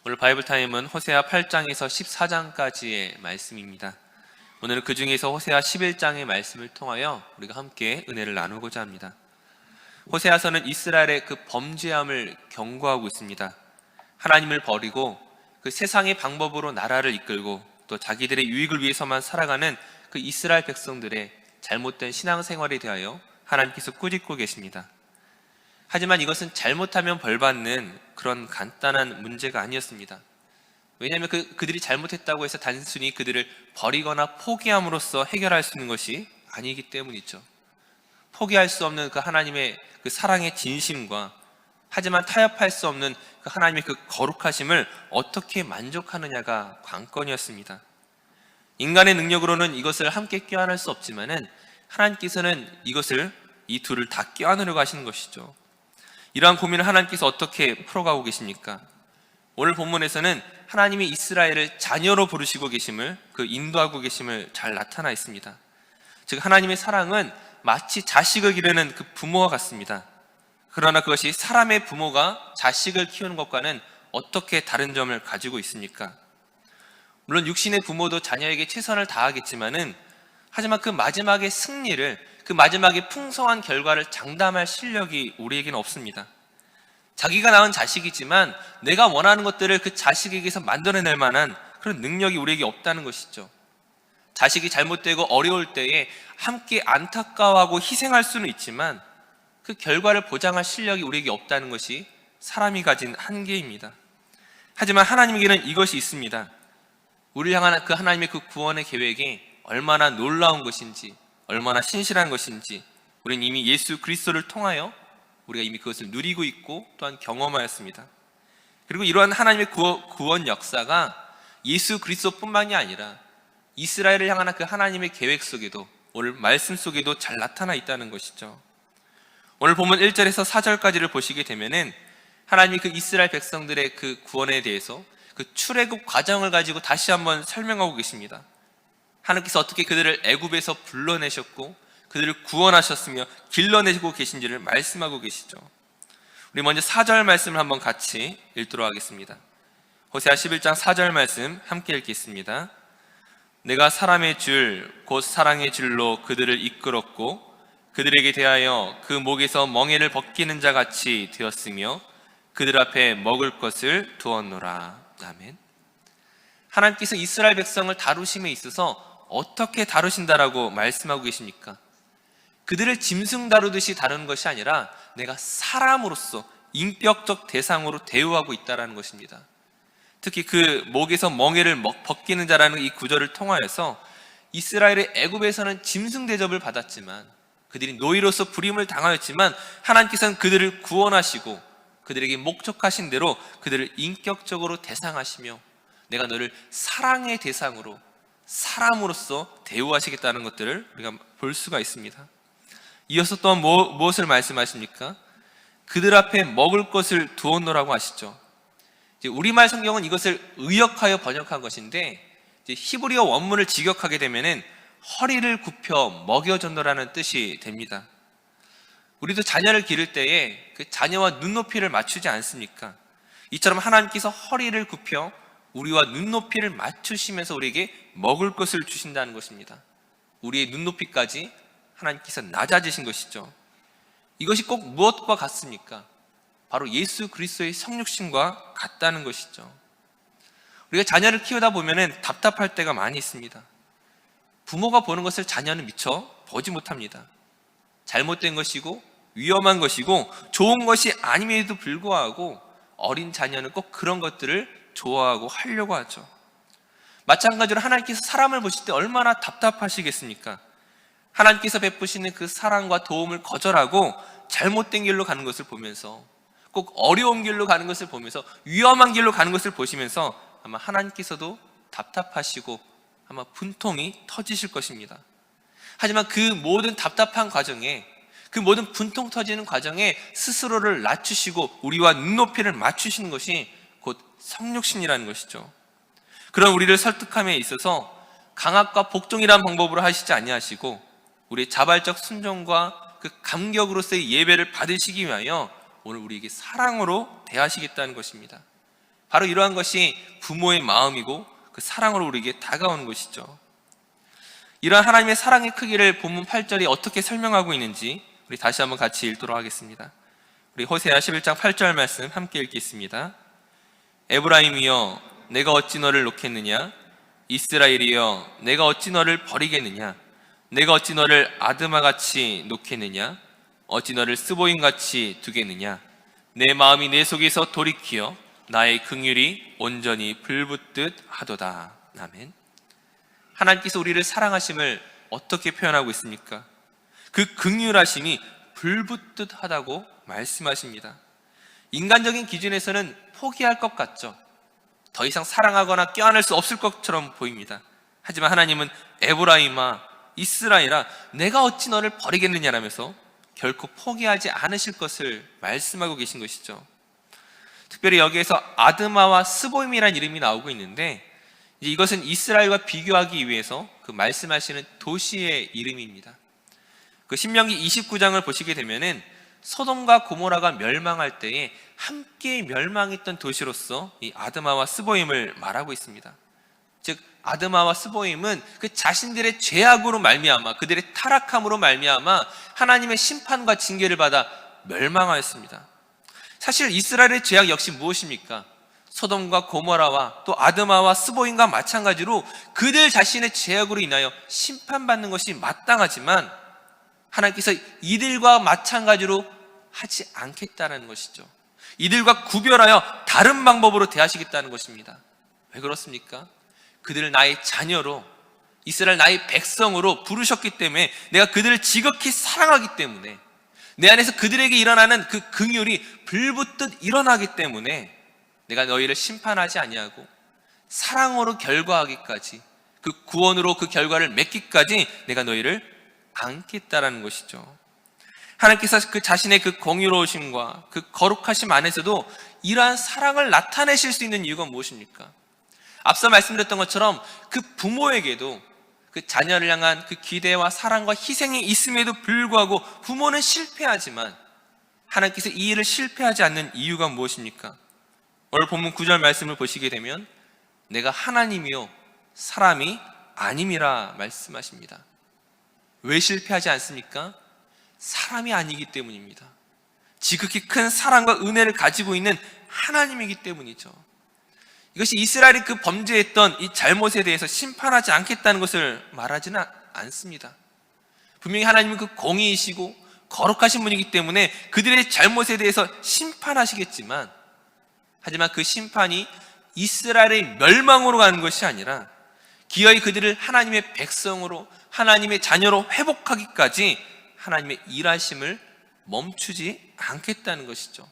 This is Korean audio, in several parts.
오늘 바이블 타임은 호세아 8장에서 14장까지의 말씀입니다. 오늘은 그 중에서 호세아 11장의 말씀을 통하여 우리가 함께 은혜를 나누고자 합니다. 호세아서는 이스라엘의 그 범죄함을 경고하고 있습니다. 하나님을 버리고 그 세상의 방법으로 나라를 이끌고 또 자기들의 유익을 위해서만 살아가는 그 이스라엘 백성들의 잘못된 신앙생활에 대하여 하나님께서 꾸짖고 계십니다. 하지만 이것은 잘못하면 벌받는 그런 간단한 문제가 아니었습니다. 왜냐하면 그들이 잘못했다고 해서 단순히 그들을 버리거나 포기함으로써 해결할 수 있는 것이 아니기 때문이죠. 포기할 수 없는 그 하나님의 그 사랑의 진심과 하지만 타협할 수 없는 그 하나님의 그 거룩하심을 어떻게 만족하느냐가 관건이었습니다. 인간의 능력으로는 이것을 함께 껴안을 수 없지만은 하나님께서는 이 둘을 다 껴안으려고 하시는 것이죠. 이러한 고민을 하나님께서 어떻게 풀어가고 계십니까? 오늘 본문에서는 하나님이 이스라엘을 자녀로 부르시고 계심을, 그 인도하고 계심을 잘 나타나 있습니다. 즉 하나님의 사랑은 마치 자식을 기르는 그 부모와 같습니다. 그러나 그것이 사람의 부모가 자식을 키우는 것과는 어떻게 다른 점을 가지고 있습니까? 물론 육신의 부모도 자녀에게 최선을 다하겠지만은 하지만 그 마지막의 승리를, 그 마지막에 풍성한 결과를 장담할 실력이 우리에게는 없습니다. 자기가 낳은 자식이지만 내가 원하는 것들을 그 자식에게서 만들어낼 만한 그런 능력이 우리에게 없다는 것이죠. 자식이 잘못되고 어려울 때에 함께 안타까워하고 희생할 수는 있지만 그 결과를 보장할 실력이 우리에게 없다는 것이 사람이 가진 한계입니다. 하지만 하나님에게는 이것이 있습니다. 우리를 향한 그 하나님의 그 구원의 계획이 얼마나 놀라운 것인지, 얼마나 신실한 것인지 우리는 이미 예수 그리스도를 통하여 우리가 이미 그것을 누리고 있고 또한 경험하였습니다. 그리고 이러한 하나님의 구원 역사가 예수 그리스도뿐만이 아니라 이스라엘을 향한 그 하나님의 계획 속에도, 오늘 말씀 속에도 잘 나타나 있다는 것이죠. 오늘 본문 1절에서 4절까지를 보시게 되면은 하나님이 그 이스라엘 백성들의 그 구원에 대해서 그 출애굽 과정을 가지고 다시 한번 설명하고 계십니다. 하나님께서 어떻게 그들을 애굽에서 불러내셨고 그들을 구원하셨으며 길러내고 계신지를 말씀하고 계시죠. 우리 먼저 4절 말씀을 한번 같이 읽도록 하겠습니다. 호세아 11장 4절 말씀 함께 읽겠습니다. 내가 사람의 줄 곧 사랑의 줄로 그들을 이끌었고 그들에게 대하여 그 목에서 멍에를 벗기는 자 같이 되었으며 그들 앞에 먹을 것을 두었노라. 아멘. 하나님께서 이스라엘 백성을 다루심에 있어서 어떻게 다루신다라고 말씀하고 계십니까? 그들을 짐승 다루듯이 다루는 것이 아니라 내가 사람으로서 인격적 대상으로 대우하고 있다는 것입니다. 특히 그 목에서 멍에를 벗기는 자라는 이 구절을 통하여서 이스라엘의 애굽에서는 짐승 대접을 받았지만, 그들이 노예로서 부림을 당하였지만 하나님께서는 그들을 구원하시고 그들에게 목적하신 대로 그들을 인격적으로 대상하시며 내가 너를 사랑의 대상으로, 사람으로서 대우하시겠다는 것들을 우리가 볼 수가 있습니다. 이어서 또한 무엇을 말씀하십니까? 그들 앞에 먹을 것을 두었노라고 하시죠. 우리말 성경은 이것을 의역하여 번역한 것인데 히브리어 원문을 직역하게 되면은 허리를 굽혀 먹여줬노라는 뜻이 됩니다. 우리도 자녀를 기를 때에 그 자녀와 눈높이를 맞추지 않습니까? 이처럼 하나님께서 허리를 굽혀 우리와 눈높이를 맞추시면서 우리에게 먹을 것을 주신다는 것입니다. 우리의 눈높이까지 하나님께서 낮아지신 것이죠. 이것이 꼭 무엇과 같습니까? 바로 예수 그리스도의 성육신과 같다는 것이죠. 우리가 자녀를 키우다 보면 답답할 때가 많이 있습니다. 부모가 보는 것을 자녀는 미처 보지 못합니다. 잘못된 것이고 위험한 것이고 좋은 것이 아님에도 불구하고 어린 자녀는 꼭 그런 것들을 좋아하고 하려고 하죠. 마찬가지로 하나님께서 사람을 보실 때 얼마나 답답하시겠습니까? 하나님께서 베푸시는 그 사랑과 도움을 거절하고 잘못된 길로 가는 것을 보면서, 꼭 어려운 길로 가는 것을 보면서, 위험한 길로 가는 것을 보시면서 아마 하나님께서도 답답하시고 아마 분통이 터지실 것입니다. 하지만 그 모든 답답한 과정에, 그 모든 분통 터지는 과정에 스스로를 낮추시고 우리와 눈높이를 맞추시는 것이 곧 성육신이라는 것이죠. 그런 우리를 설득함에 있어서 강압과 복종이라는 방법으로 하시지 아니하시고 우리의 자발적 순종과 그 감격으로서의 예배를 받으시기 위하여 오늘 우리에게 사랑으로 대하시겠다는 것입니다. 바로 이러한 것이 부모의 마음이고 그 사랑으로 우리에게 다가오는 것이죠. 이러한 하나님의 사랑의 크기를 본문 8절이 어떻게 설명하고 있는지 우리 다시 한번 같이 읽도록 하겠습니다. 우리 호세아 11장 8절 말씀 함께 읽겠습니다. 에브라임이여 내가 어찌 너를 놓겠느냐? 이스라엘이여 내가 어찌 너를 버리겠느냐? 내가 어찌 너를 아드마같이 놓겠느냐? 어찌 너를 스보임같이 두겠느냐? 내 마음이 내 속에서 돌이키어 나의 긍휼이 온전히 불붙듯 하도다. 아멘. 하나님께서 우리를 사랑하심을 어떻게 표현하고 있습니까? 그 긍휼하심이 불붙듯 하다고 말씀하십니다. 인간적인 기준에서는 포기할 것 같죠. 더 이상 사랑하거나 껴안을 수 없을 것처럼 보입니다. 하지만 하나님은 에브라임아 이스라엘아 내가 어찌 너를 버리겠느냐라면서 결코 포기하지 않으실 것을 말씀하고 계신 것이죠. 특별히 여기에서 아드마와 스보임이라는 이름이 나오고 있는데 이것은 이스라엘과 비교하기 위해서 그 말씀하시는 도시의 이름입니다. 그 신명기 29장을 보시게 되면은 소돔과 고모라가 멸망할 때에 함께 멸망했던 도시로서 이 아드마와 스보임을 말하고 있습니다. 즉 아드마와 스보임은 그 자신들의 죄악으로 말미암아 그들의 타락함으로 말미암아 하나님의 심판과 징계를 받아 멸망하였습니다. 사실 이스라엘의 죄악 역시 무엇입니까? 소돔과 고모라와 또 아드마와 스보임과 마찬가지로 그들 자신의 죄악으로 인하여 심판받는 것이 마땅하지만 하나님께서 이들과 마찬가지로 하지 않겠다는 것이죠. 이들과 구별하여 다른 방법으로 대하시겠다는 것입니다. 왜 그렇습니까? 그들을 나의 자녀로 이스라엘 나의 백성으로 부르셨기 때문에 내가 그들을 지극히 사랑하기 때문에 내 안에서 그들에게 일어나는 그 긍휼이 불붙듯 일어나기 때문에 내가 너희를 심판하지 아니하고 사랑으로 결과하기까지 그 구원으로 그 결과를 맺기까지 내가 너희를 안겠다라는 것이죠. 하나님께서 그 자신의 그 공의로우심과 그 거룩하심 안에서도 이러한 사랑을 나타내실 수 있는 이유가 무엇입니까? 앞서 말씀드렸던 것처럼 그 부모에게도 그 자녀를 향한 그 기대와 사랑과 희생이 있음에도 불구하고 부모는 실패하지만 하나님께서 이 일을 실패하지 않는 이유가 무엇입니까? 오늘 본문 9절 말씀을 보시게 되면 내가 하나님이요 사람이 아님이라 말씀하십니다. 왜 실패하지 않습니까? 사람이 아니기 때문입니다. 지극히 큰 사랑과 은혜를 가지고 있는 하나님이기 때문이죠. 이것이 이스라엘이 그 범죄했던 이 잘못에 대해서 심판하지 않겠다는 것을 말하지는 않습니다. 분명히 하나님은 그 공의이시고 거룩하신 분이기 때문에 그들의 잘못에 대해서 심판하시겠지만 하지만 그 심판이 이스라엘의 멸망으로 가는 것이 아니라 기어이 그들을 하나님의 백성으로 하나님의 자녀로 회복하기까지 하나님의 일하심을 멈추지 않겠다는 것이죠.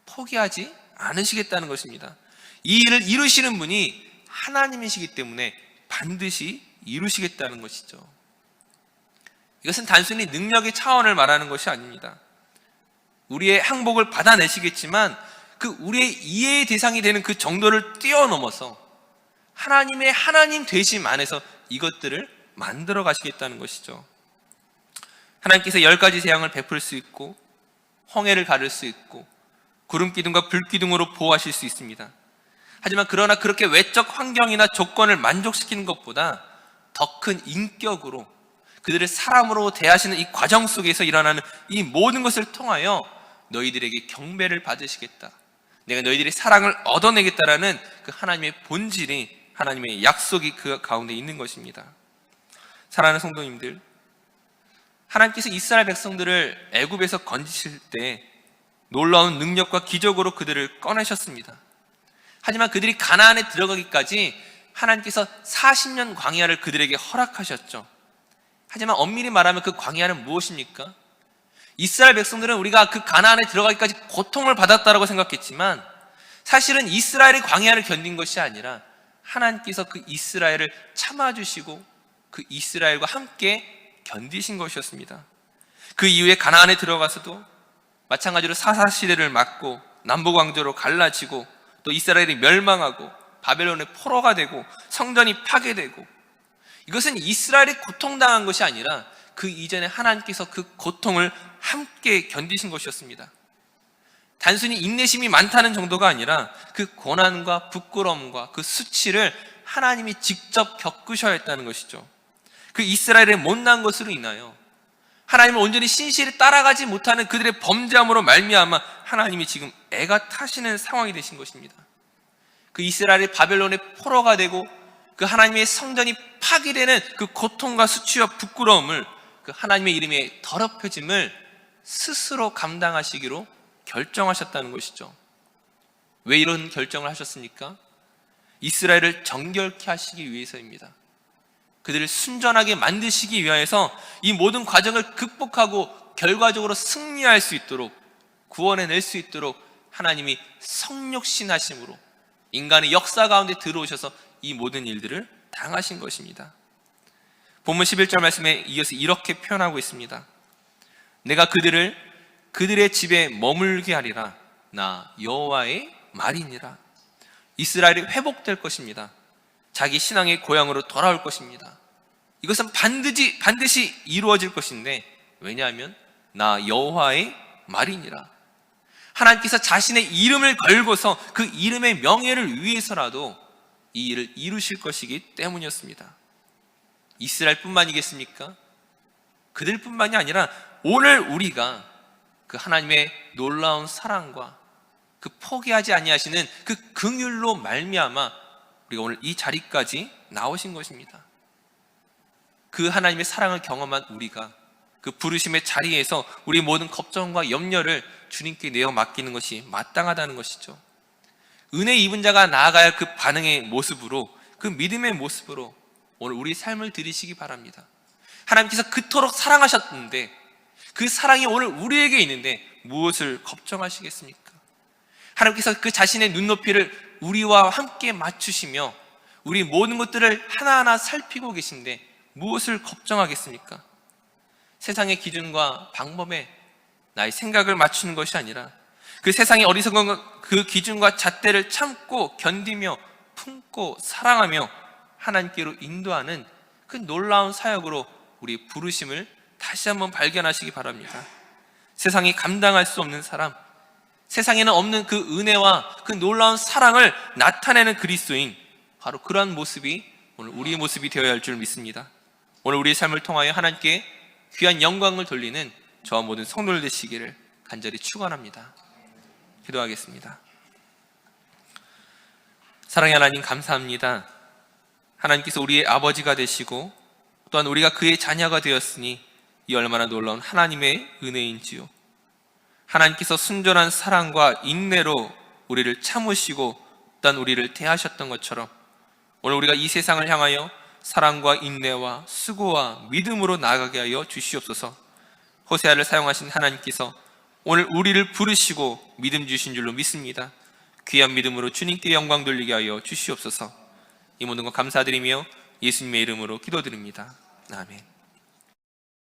포기하지 않으시겠다는 것입니다. 이 일을 이루시는 분이 하나님이시기 때문에 반드시 이루시겠다는 것이죠. 이것은 단순히 능력의 차원을 말하는 것이 아닙니다. 우리의 항복을 받아내시겠지만 그 우리의 이해의 대상이 되는 그 정도를 뛰어넘어서 하나님의 하나님 되심 안에서 이것들을 만들어 가시겠다는 것이죠. 하나님께서 10가지 재앙을 베풀 수 있고 홍해를 가를 수 있고 구름기둥과 불기둥으로 보호하실 수 있습니다. 하지만 그러나 그렇게 외적 환경이나 조건을 만족시키는 것보다 더 큰 인격으로 그들을 사람으로 대하시는 이 과정 속에서 일어나는 이 모든 것을 통하여 너희들에게 경배를 받으시겠다, 내가 너희들의 사랑을 얻어내겠다라는 그 하나님의 본질이, 하나님의 약속이 그 가운데 있는 것입니다. 사랑하는 성도님들, 하나님께서 이스라엘 백성들을 애굽에서 건지실 때 놀라운 능력과 기적으로 그들을 꺼내셨습니다. 하지만 그들이 가나안에 들어가기까지 하나님께서 40년 광야를 그들에게 허락하셨죠. 하지만 엄밀히 말하면 그 광야는 무엇입니까? 이스라엘 백성들은 우리가 그 가나안에 들어가기까지 고통을 받았다라고 생각했지만 사실은 이스라엘의 광야를 견딘 것이 아니라 하나님께서 그 이스라엘을 참아주시고 그 이스라엘과 함께 견디신 것이었습니다. 그 이후에 가나안에 들어가서도 마찬가지로 사사시대를 맞고 남북왕조로 갈라지고 또 이스라엘이 멸망하고 바벨론의 포로가 되고 성전이 파괴되고, 이것은 이스라엘이 고통당한 것이 아니라 그 이전에 하나님께서 그 고통을 함께 견디신 것이었습니다. 단순히 인내심이 많다는 정도가 아니라 그 고난과 부끄러움과 그 수치를 하나님이 직접 겪으셔야 했다는 것이죠. 그 이스라엘의 못난 것으로 인하여 하나님을 온전히 신실히 따라가지 못하는 그들의 범죄함으로 말미암아 하나님이 지금 애가 타시는 상황이 되신 것입니다. 그 이스라엘이 바벨론의 포로가 되고 그 하나님의 성전이 파괴되는 그 고통과 수치와 부끄러움을 그 하나님의 이름에 더럽혀짐을 스스로 감당하시기로 결정하셨다는 것이죠. 왜 이런 결정을 하셨습니까? 이스라엘을 정결케 하시기 위해서입니다. 그들을 순전하게 만드시기 위하여서 이 모든 과정을 극복하고 결과적으로 승리할 수 있도록, 구원해낼 수 있도록 하나님이 성육신하심으로 인간의 역사 가운데 들어오셔서 이 모든 일들을 당하신 것입니다. 본문 11절 말씀에 이어서 이렇게 표현하고 있습니다. 내가 그들의 집에 머물게 하리라. 나 여호와의 말이니라. 이스라엘이 회복될 것입니다. 자기 신앙의 고향으로 돌아올 것입니다. 이것은 반드시 이루어질 것인데, 왜냐하면 나 여호와의 말이니라. 하나님께서 자신의 이름을 걸고서 그 이름의 명예를 위해서라도 이 일을 이루실 것이기 때문이었습니다. 이스라엘뿐만이겠습니까? 그들뿐만이 아니라 오늘 우리가 그 하나님의 놀라운 사랑과 그 포기하지 아니하시는 그 긍휼로 말미암아 우리가 오늘 이 자리까지 나오신 것입니다. 그 하나님의 사랑을 경험한 우리가 그 부르심의 자리에서 우리 모든 걱정과 염려를 주님께 내어 맡기는 것이 마땅하다는 것이죠. 은혜 입은 자가 나아가야 할 그 반응의 모습으로, 그 믿음의 모습으로 오늘 우리 삶을 드리시기 바랍니다. 하나님께서 그토록 사랑하셨는데 그 사랑이 오늘 우리에게 있는데 무엇을 걱정하시겠습니까? 하나님께서 그 자신의 눈높이를 우리와 함께 맞추시며 우리 모든 것들을 하나하나 살피고 계신데 무엇을 걱정하겠습니까? 세상의 기준과 방법에 나의 생각을 맞추는 것이 아니라 그 세상의 어리석은 그 기준과 잣대를 참고 견디며 품고 사랑하며 하나님께로 인도하는 그 놀라운 사역으로 우리 부르심을 다시 한번 발견하시기 바랍니다. 세상이 감당할 수 없는 사람, 세상에는 없는 그 은혜와 그 놀라운 사랑을 나타내는 그리스도인, 바로 그러한 모습이 오늘 우리의 모습이 되어야 할 줄 믿습니다. 오늘 우리의 삶을 통하여 하나님께 귀한 영광을 돌리는 저와 모든 성도들 되시기를 간절히 축원합니다. 기도하겠습니다. 사랑의 하나님, 감사합니다. 하나님께서 우리의 아버지가 되시고 또한 우리가 그의 자녀가 되었으니 이 얼마나 놀라운 하나님의 은혜인지요. 하나님께서 순전한 사랑과 인내로 우리를 참으시고 또한 우리를 대하셨던 것처럼 오늘 우리가 이 세상을 향하여 사랑과 인내와 수고와 믿음으로 나아가게 하여 주시옵소서. 호세아를 사용하신 하나님께서 오늘 우리를 부르시고 믿음 주신 줄로 믿습니다. 귀한 믿음으로 주님께 영광 돌리게 하여 주시옵소서. 이 모든 것 감사드리며 예수님의 이름으로 기도드립니다. 아멘.